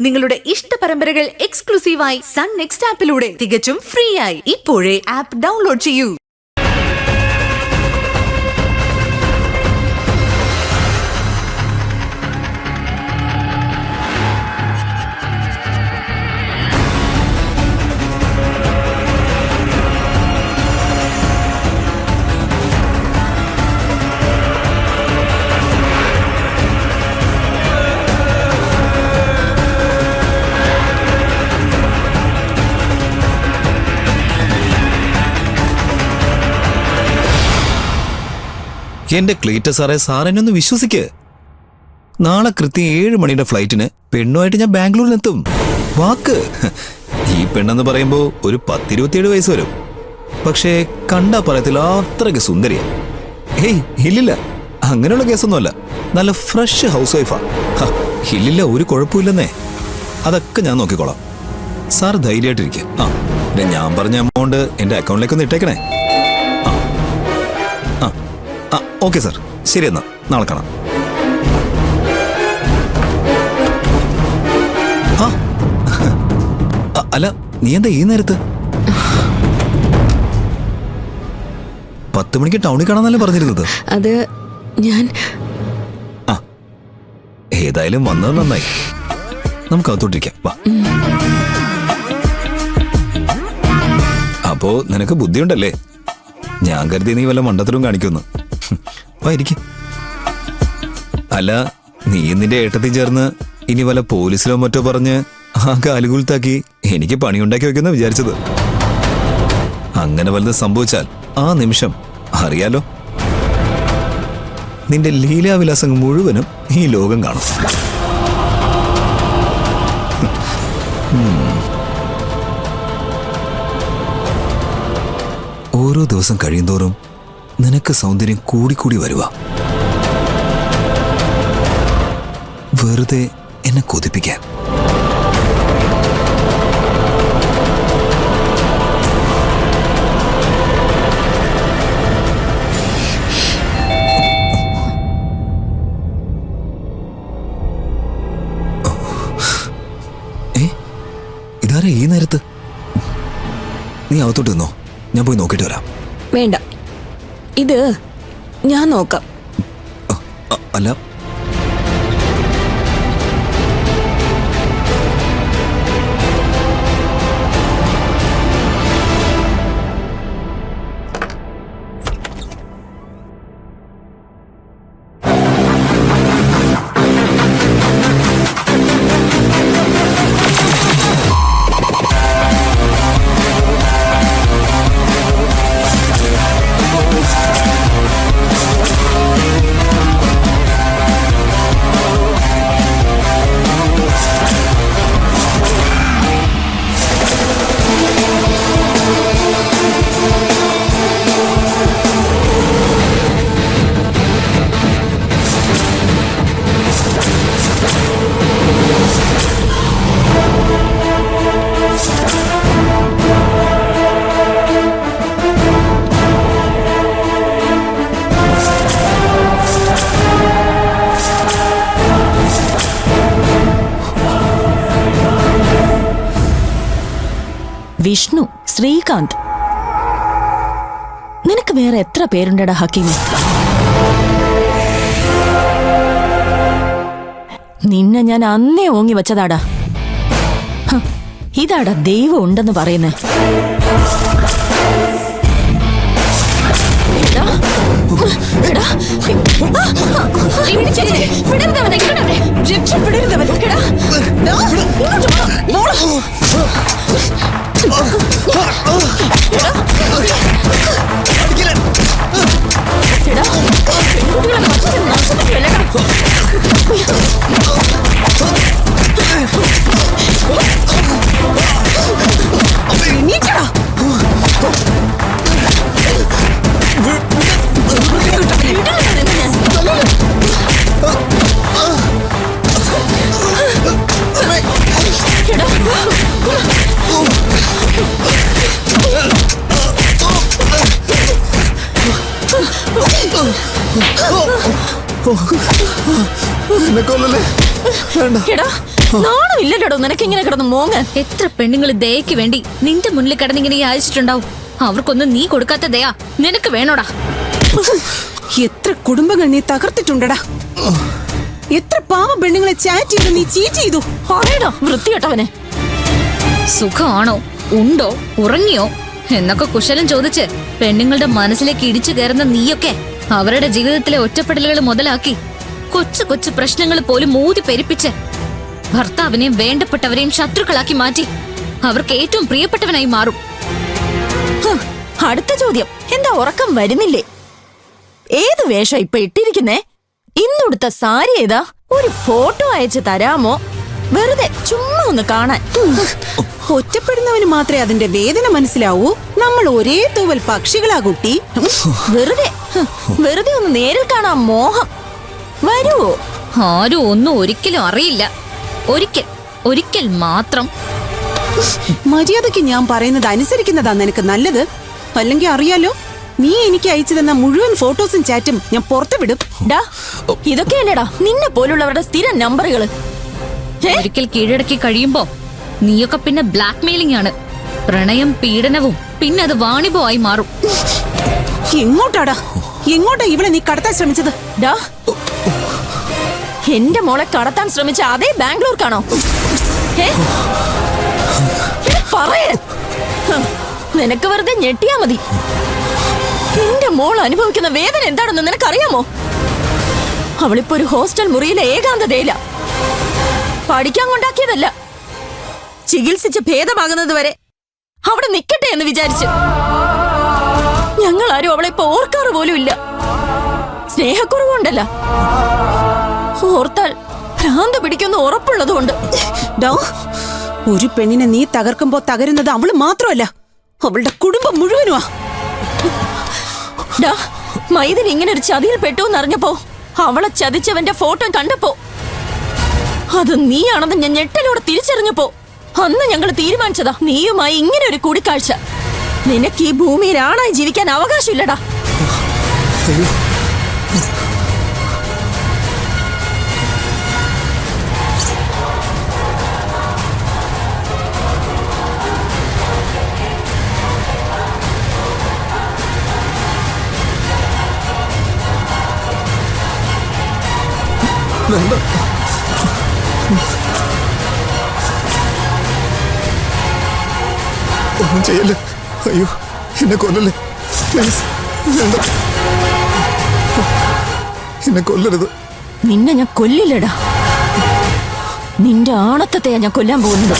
നിങ്ങളുടെ ഇഷ്ട പരമ്പരകൾ എക്സ്ക്ലൂസീവായി സൺ നെക്സ്റ്റ് ആപ്പിലൂടെ തികച്ചും ഫ്രീ ആയി. ഇപ്പോഴേ ആപ്പ് ഡൗൺലോഡ് ചെയ്യൂ. എന്റെ ക്ലീറ്റ സാറെന്നെ ഒന്ന് വിശ്വസിക്ക്. നാളെ കൃത്യം 7 മണിയുടെ ഫ്ലൈറ്റിന് പെണ്ണുമായിട്ട് ഞാൻ ബാംഗ്ലൂരിലെത്തും. വാക്ക്. ഈ പെണ്ണെന്ന് പറയുമ്പോ ഒരു 10-27 വയസ്സ് വരും. പക്ഷേ കണ്ടാ പറയത്തില്ല, അത്രയ്ക്ക് സുന്ദരിയാ. ഹേയ് ഇല്ലില്ല, അങ്ങനെയുള്ള കേസൊന്നുമല്ല. നല്ല ഫ്രഷ് ഹൗസ് വൈഫാ. ഇല്ലില്ല, ഒരു കുഴപ്പമില്ലെന്നേ. അതൊക്കെ ഞാൻ നോക്കിക്കോളാം. സാർ ധൈര്യമായിട്ടിരിക്കുക. ഞാൻ പറഞ്ഞ എമൗണ്ട് എന്റെ അക്കൗണ്ടിലേക്ക് ഒന്ന് ഇട്ടേക്കണേ. ഓക്കെ സാർ, ശരി, എന്നാ നാളെ കാണാം. അല്ല, നീ എന്താ ഈ നേരത്ത്? 10 മണിക്ക് ടൗണിൽ കാണാന്നല്ലേ പറഞ്ഞിരുന്നത്? അത് ഞാൻ ഏതായാലും വന്നത് നന്നായി. നമുക്ക് അകത്തോട്ടിരിക്കാം, വാ. അപ്പോ നിനക്ക് ബുദ്ധിയുണ്ടല്ലേ? ഞാൻ കരുതി നീ വല്ല മണ്ടത്തരവും കാണിക്കുമെന്ന്. ഇരിക്കും. അല്ല, നീ നിന്റെ ഏട്ടത്തിൽ ചേർന്ന് ഇനി വല്ല പോലീസിലോ മറ്റോ പറഞ്ഞ് ആ കാലുകുൽത്താക്കി എനിക്ക് പണിയുണ്ടാക്കി വെക്കുന്ന വിചാരിച്ചത്. അങ്ങനെ വല്ലതും സംഭവിച്ചാൽ ആ നിമിഷം അറിയാലോ, നിന്റെ ലീലാവിലാസങ്ങൾ മുഴുവനും ഈ ലോകം കാണും. ഓരോ ദിവസം കഴിയുന്തോറും നിനക്ക് സൗന്ദര്യം കൂടിക്കൂടി വരുക. വെറുതെ എന്നെ കൊതിപ്പിക്കാൻ. ഇതാരാ ഈ നേരത്ത്? നീ അകത്തോട്ട് നിന്നോ, ഞാൻ പോയി നോക്കിട്ട് വരാം. വേണ്ട, ഇത് ഞാൻ നോക്കാം. അല്ല, വിഷ്ണു, ശ്രീകാന്ത്, നിനക്ക് വേറെ എത്ര പേരുണ്ടടാ ഹക്കീമി? നിന്നെ ഞാൻ അന്നേ ഓങ്ങി വെച്ചതാടാ. ഇതാടാ ദൈവം ഉണ്ടെന്ന് പറയുന്നേ. എന്നെ കൊല്ലല്ലേ, വേണ്ട. നാണമില്ലല്ലോടോ നിനക്ക് ഇങ്ങനെ കിടന്ന് മോങ്ങ. എത്ര പെണ്ണുങ്ങൾ ദയക്ക് വേണ്ടി നിന്റെ മുന്നിൽ കിടന്നിങ്ങനെ യാചിച്ചിട്ടുണ്ടാവും. അവർക്കൊന്നും നീ കൊടുക്കാത്ത ദയാ നിനക്ക് വേണോടാ. എത്ര കുടുംബങ്ങൾ നീ തകർത്തിട്ടുണ്ടടാ. എത്ര പാവ പെണ്ണുങ്ങളെ ചാറ്റ് ചെയ്തു നീ ചീറ്റ് ചെയ്തു. പറയടാ വൃത്തികെട്ടവനെ. സുഖമാണോ, ഉണ്ടോ, ഉറങ്ങിയോ എന്നൊക്കെ കുശലം ചോദിച്ച് പെണ്ണുങ്ങളുടെ മനസ്സിലേക്ക് ഇടിച്ചു കയറുന്ന നീയൊക്കെ അവരുടെ ജീവിതത്തിലെ ഒറ്റപ്പെടലുകൾ മുതലാക്കി കൊച്ചു കൊച്ചു പ്രശ്നങ്ങൾ പോലും ഊതി പെരുപ്പിച്ച് ഭർത്താവിനെയും വേണ്ടപ്പെട്ടവരെയും ശത്രുക്കളാക്കി മാറ്റി അവർക്ക് ഏറ്റവും പ്രിയപ്പെട്ടവനായി മാറും. അടുത്ത ചോദ്യം, എന്താ ഉറക്കം വരുന്നില്ലേ? ഏത് വേഷം ഇപ്പൊ ഇട്ടിരിക്കുന്നേ? ഇന്നുടുത്ത സാരി ഏതാ? ഒരു ഫോട്ടോ അയച്ചു തരാമോ? വെറുതെ ചുമ്മാ ഒന്ന് കാണാൻ. ഒറ്റപ്പെടുന്നവന് മാത്രമേ അതിന്റെ വേദന മനസ്സിലാവൂ. നമ്മൾ ഒരേ തൂവൽ പക്ഷികളാ കുട്ടി. വെറുതെ ഒന്ന് നേരിൽ കാണാൻ മോഹം. വരുവോ? ആരും ഒന്നും ഒരിക്കലും അറിയില്ല. ഒരിക്കൽ മാത്രം. മര്യാദയ്ക്ക് ഞാൻ പറയുന്നത് അനുസരിക്കുന്നതാ നിനക്ക് നല്ലത്. അല്ലെങ്കിൽ അറിയാലോ, നീ എനിക്ക് അയച്ചു തന്ന മുഴുവൻ ഫോട്ടോസും ചാറ്റും ഞാൻ പുറത്തു വിടും. ഡാ, ഇതൊക്കെയല്ലേടാ നിന്നെ പോലുള്ളവരുടെ സ്ഥിര നമ്പറുകള്. ഒരിക്കൽ കീഴടക്കി കഴിയുമ്പോ നീയൊക്കെ പിന്നെ ബ്ലാക്ക് മെയിലിംഗ് ആണ്. പ്രണയം, പീഡനവും പിന്നെ അത് വാണിഭമായി മാറും. എങ്ങോട്ടാ ഇവിടെ നീ കടത്താൻ ശ്രമിച്ചത്? ഡാ, എന്റെ മോളെ കടത്താൻ ശ്രമിച്ച അതേ ബാംഗ്ലൂർക്കാണോ? പറയേ, നിനക്ക് വെറുതെ ഞെട്ടിയാ മതി. എന്റെ മോൾ അനുഭവിക്കുന്ന വേദന എന്താണെന്ന് നിനക്കറിയാമോ? അവളിപ്പോ ഒരു ഹോസ്റ്റൽ മുറിയിലെ ഏകാന്തതയില. പഠിക്കാൻ കൊണ്ടാക്കിയതല്ല, ചികിത്സിച്ച് ഭേദമാകുന്നത് വരെ അവിടെ നിക്കട്ടെ എന്ന് വിചാരിച്ച്. ഞങ്ങൾ ആരും അവളെ ഇപ്പൊ ഓർക്കാറ് പോലും ഇല്ല. സ്നേഹക്കുറവുണ്ടല്ല, ഓർത്താൽ ഭ്രാന്ത് പിടിക്കുന്ന ഉറപ്പുള്ളതുകൊണ്ട്. ഒരു പെണ്ണിനെ നീ തകർക്കുമ്പോ തകരുന്നത് അവള് മാത്രമല്ല, അവളുടെ കുടുംബം മുഴുവനുമാ. മൈഥിലി ഇങ്ങനെ ഒരു ചതിയിൽ പെട്ടു എന്നറിഞ്ഞപ്പോ, അവളെ ചതിച്ചവന്റെ ഫോട്ടോ കണ്ടപ്പോ, അത് നീയാണെന്ന് ഞാൻ ഞെട്ടലോടെ തിരിച്ചറിഞ്ഞപ്പോ അന്ന് ഞങ്ങൾ തീരുമാനിച്ചതാ നീയുമായി ഇങ്ങനെ ഒരു കൂടിക്കാഴ്ച. നിനക്ക് ഈ ഭൂമിയിൽ ആണായി ജീവിക്കാൻ അവകാശമില്ലടാ. ഒന്നും ചെയ്യല്ലേ. അയ്യോ, എന്നെ കൊല്ലല്ലേ പ്ലീസ്. എന്നെ കൊല്ലരുത്. നിന്നെ ഞാൻ കൊല്ലില്ലടാ. നിന്റെ ആണത്തത്തെയാ ഞാൻ കൊല്ലാൻ പോകുന്നത്.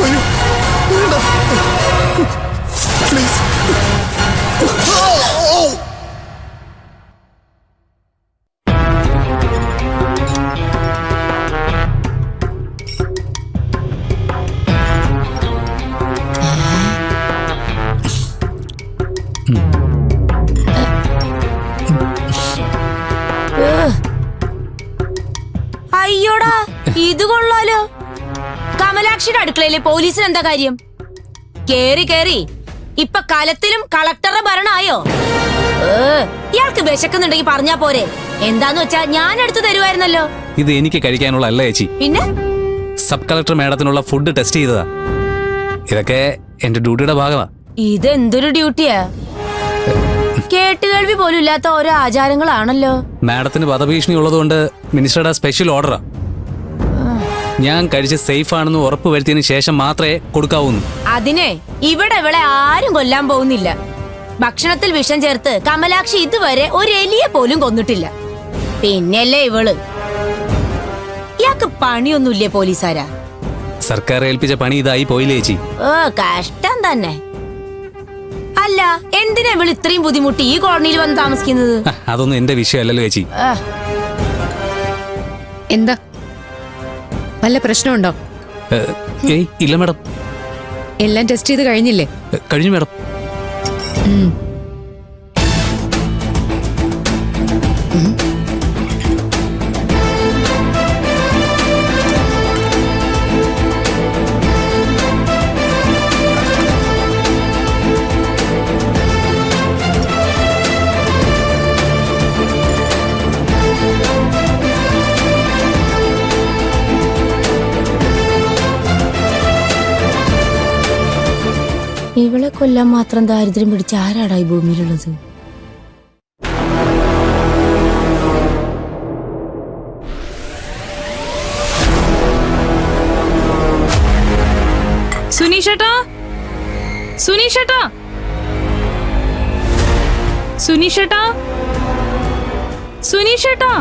അയ്യോ, വേണ്ട പ്ലീസ്. അയ്യോടാ, ഇത് കൊള്ളാലോ. കമലാക്ഷിയുടെ അടുക്കളയിലെ പോലീസിന് എന്താ കാര്യം? കേറി ഇപ്പൊ കലത്തിലും കളക്ടറുടെ ഭരണമായോ? ഇയാൾക്ക് വിശക്കുന്നുണ്ടെങ്കിൽ പറഞ്ഞാ പോരെ. എന്താന്ന് വെച്ചാ ഞാൻ എടുത്തു തരുമായിരുന്നല്ലോ. ഇത് എനിക്ക് കഴിക്കാനുള്ള അല്ല ചേച്ചി, പിന്നെ സബ് കളക്ടർ മേഡത്തിനുള്ള ഫുഡ് ടെസ്റ്റ് ചെയ്തതാ. ഇതൊക്കെ എന്റെ ഡ്യൂട്ടിയുടെ ഭാഗമാ. ഇതെന്തൊരു ഡ്യൂട്ടിയാ? കേട്ടുകേൾവി പോലും ഇല്ലാത്ത ഓരോ ആചാരങ്ങളാണല്ലോ. മാഡത്തിന് വധഭീഷണി ഉള്ളതുകൊണ്ട് മിനിസ്റ്ററുടെ സ്പെഷ്യൽ ഓർഡറാ. ഞാൻ കഴിച്ച് സേഫ് ആണെന്ന് ഉറപ്പ് വരുത്തിയതിനു ശേഷം മാത്രമേ കൊടുക്കാവൂന്ന്. അതിനെ ഇവിടെ ആരും കൊല്ലാൻ പോകുന്നില്ല. ഭക്ഷണത്തിൽ വിഷം ചേർത്ത് കമലാക്ഷി ഇതുവരെ ഒരു എലിയെ പോലും കൊന്നിട്ടില്ല. പിന്നല്ലേ ഇവള്. ഇയാൾക്ക് പണിയൊന്നുമില്ലേ പോലീസാരാ? സർക്കാർ ഏൽപ്പിച്ച പണി ഇതായി പോയില്ലേ ചേച്ചി? കഷ്ടം തന്നെ. അല്ല, എന്തിനാ ഇവള് ഇത്രയും ബുദ്ധിമുട്ടി ഈ കോളനിയിൽ വന്ന് താമസിക്കുന്നത്? അതൊന്നും എന്റെ വിഷയമല്ലല്ലോ ചേച്ചി. എന്താ വല്ല പ്രശ്നമുണ്ടോ? ഏയ് ഇല്ല മാഡം. എല്ലാം ടെസ്റ്റ് ചെയ്ത് കഴിഞ്ഞില്ലേ? കഴിഞ്ഞു മാഡം. ഇവളെ കൊല്ലാൻ മാത്രം ദാരിദ്ര്യം പിടിച്ച ആരാടാ ഈ ഭൂമിയിലുള്ളത്? സുനീഷേട്ടാ, സുനീഷേട്ടാ, സുനീഷേട്ടാ, സുനീഷേട്ടാ.